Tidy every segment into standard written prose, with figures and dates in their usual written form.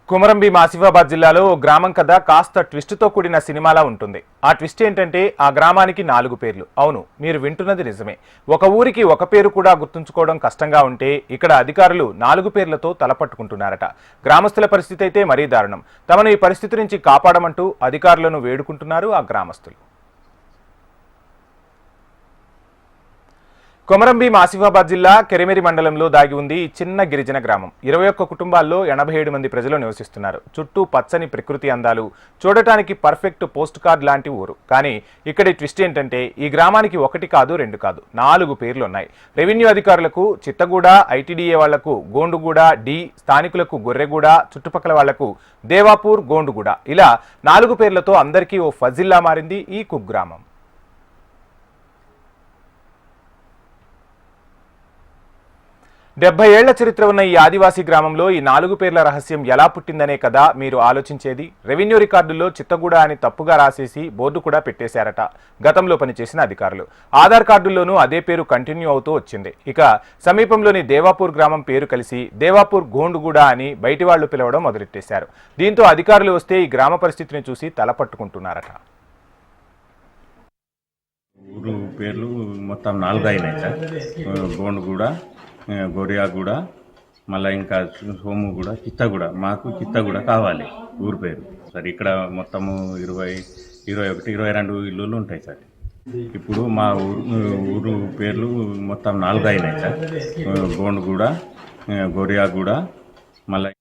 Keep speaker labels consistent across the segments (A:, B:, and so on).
A: కొమరంభీం ఆసిఫాబాద్ జిల్లాలో ఓ గ్రామం కథ కాస్త ట్విస్ట్తో కూడిన సినిమాలా ఉంటుంది. ఆ ట్విస్ట్ ఏంటంటే ఆ గ్రామానికి 4 పేర్లు. అవును, మీరు వింటున్నది నిజమే. ఒక ఊరికి ఒక పేరు కూడా గుర్తుంచుకోవడం కష్టంగా ఉంటే ఇక్కడ అధికారులు 4 పేర్లతో తలపట్టుకుంటున్నారట. గ్రామస్తుల పరిస్థితి అయితే మరీ దారుణం. తమను ఈ పరిస్థితి నుంచి కాపాడమంటూ అధికారులను వేడుకుంటున్నారు ఆ గ్రామస్తులు. కొమరంభీం ఆసిఫాబాద్ జిల్లా కెరిమెరి మండలంలో దాగి ఉంది ఈ చిన్న గిరిజన గ్రామం. 21 కుటుంబాల్లో 87 మంది ప్రజలు నివసిస్తున్నారు. చుట్టూ పచ్చని ప్రకృతి అందాలు, చూడటానికి పర్ఫెక్ట్ పోస్ట్ కార్డ్ లాంటి ఊరు. కానీ ఇక్కడి ట్విస్ట్ ఏంటంటే ఈ గ్రామానికి 1 కాదు 2 కాదు 4 పేర్లు ఉన్నాయి. రెవెన్యూ అధికారులకు చిత్తగూడ, ఐటీడీఏ వాళ్లకు గోండుగూడ డి, స్థానికులకు గొర్రెగూడ, చుట్టుపక్కల వాళ్లకు దేవాపూర్, గోండుగూడ, ఇలా 4 పేర్లతో అందరికీ ఓ ఫజిల్లా మారింది ఈ కుగ్రామం. 70 ఏళ్ల చరిత్ర ఉన్న ఈ ఆదివాసీ గ్రామంలో ఈ 4 పేర్ల రహస్యం ఎలా పుట్టిందనే కదా మీరు ఆలోచించేది. రెవెన్యూ రికార్డుల్లో చిత్తగూడ అని తప్పుగా రాసేసి బోర్డు కూడా పెట్టేశారట గతంలో పనిచేసిన అధికారులు. ఆధార్ కార్డుల్లోనూ అదే పేరు కంటిన్యూ అవుతూ వచ్చింది. ఇక సమీపంలోని దేవాపూర్ గ్రామం పేరు కలిసి దేవాపూర్ గోండుగూడ అని బయటి వాళ్లు పిలవడం మొదలెట్టేశారు. దీంతో అధికారులు వస్తే ఈ గ్రామ పరిస్థితిని చూసి తలపట్టుకుంటున్నారట.
B: ఊరు పేర్లు మొత్తం 4 అయినాయి సార్. గోండుగూడ, గొరియాగూడ, మళ్ళీ ఇంకా సోముగూడ, చిత్తగూడ. మాకు చిత్తగూడ కావాలి ఊరు పేరు సార్. ఇక్కడ మొత్తము 20, 21, 22 ఇల్లులు ఉంటాయి సార్. ఇప్పుడు మా ఊరు పేర్లు మొత్తం 4 అయినాయి సార్. గోండుగూడ, గొరియాగూడ, మళ్ళీ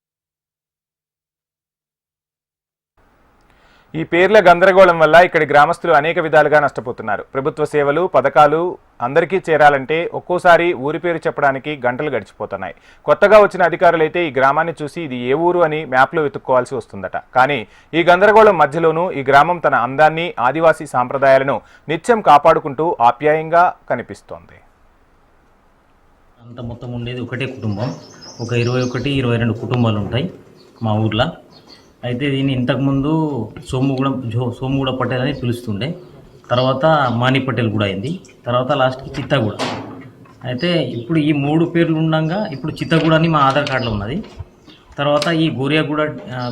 A: ఈ పేర్ల గందరగోళం వల్ల ఇక్కడి గ్రామస్తులు అనేక విధాలుగా నష్టపోతున్నారు. ప్రభుత్వ సేవలు, పథకాలు అందరికీ చేరాలంటే ఒక్కోసారి ఊరి పేరు చెప్పడానికి గంటలు గడిచిపోతున్నాయి. కొత్తగా వచ్చిన అధికారులైతే ఈ గ్రామాన్ని చూసి ఇది ఏ ఊరు అని మ్యాప్లో వెతుక్కోవాల్సి వస్తుందట. కానీ ఈ గందరగోళం మధ్యలోనూ ఈ గ్రామం తన అందాన్ని, ఆదివాసీ సాంప్రదాయాలను నిత్యం కాపాడుకుంటూ ఆప్యాయంగా కనిపిస్తోంది.
C: అంత మొత్తం ఉండేది ఒకటే కుటుంబం. ఒక 21, 22 కుటుంబాలు ఉంటాయి మా ఊర్లో. అయితే దీన్ని ఇంతకుముందు సోముగూడ పటేల్ అని పిలుస్తుండే, తర్వాత మాని పటేల్ కూడా అయింది, తర్వాత లాస్ట్కి చిత్తగూడ. అయితే ఇప్పుడు ఈ 3 పేర్లు ఉండగా ఇప్పుడు చిత్తగూడ అని మా ఆధార్ కార్డులో ఉన్నది. తర్వాత ఈ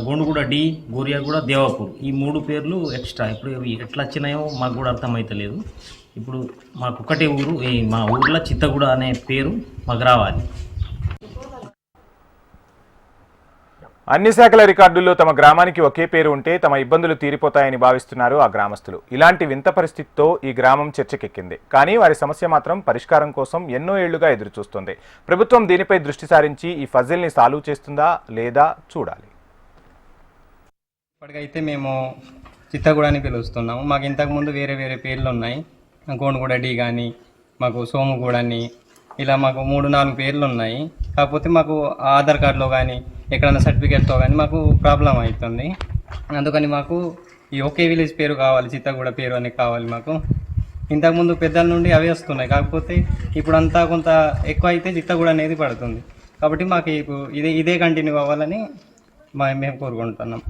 C: గోండుగూడ డి, గోరియాగూడ, దేవాపూర్, ఈ 3 పేర్లు ఎక్స్ట్రా. ఇప్పుడు ఇవి ఎట్లా వచ్చినాయో మాకు కూడా అర్థమవుతలేదు. ఇప్పుడు మాకు ఒకటే ఊరు, మా ఊర్లో చిత్తగూడ అనే పేరు మాకు రావాలి.
A: అన్ని శాఖల రికార్డుల్లో తమ గ్రామానికి ఒకే పేరు ఉంటే తమ ఇబ్బందులు తీరిపోతాయని భావిస్తున్నారు ఆ గ్రామస్తులు. ఇలాంటి వింత పరిస్థితితో ఈ గ్రామం చర్చకెక్కింది. కానీ వారి సమస్య మాత్రం పరిష్కారం కోసం ఎన్నో ఏళ్లుగా ఎదురుచూస్తోంది. ప్రభుత్వం దీనిపై దృష్టి సారించి ఈ ఫజిల్ని సాల్వ్ చేస్తుందా లేదా చూడాలి.
D: ఇప్పటికైతే మేము చిత్తగూడ అని పిలుస్తున్నాము. మాకు ఇంతకుముందు వేరే వేరే పేర్లు ఉన్నాయి. గోండుగూడ డి కానీ, మాకు సోముగూడ అని, ఇలా మాకు 3-4 పేర్లు ఉన్నాయి. కాకపోతే మాకు ఆధార్ కార్డులో కానీ ఎక్కడైనా సర్టిఫికేట్తో కానీ మాకు ప్రాబ్లం అవుతుంది. అందుకని మాకు ఈ ఒకే విలేజ్ పేరు కావాలి, చిత్తగూడ పేరు అని కావాలి మాకు. ఇంతకుముందు పెద్దల నుండి అవే వస్తున్నాయి. కాకపోతే ఇప్పుడు అంతా కొంత ఎక్కువ అయితే చిత్తగూడ అనేది పడుతుంది. కాబట్టి మాకు ఇదే కంటిన్యూ అవ్వాలని మేము కోరుకుంటున్నాం.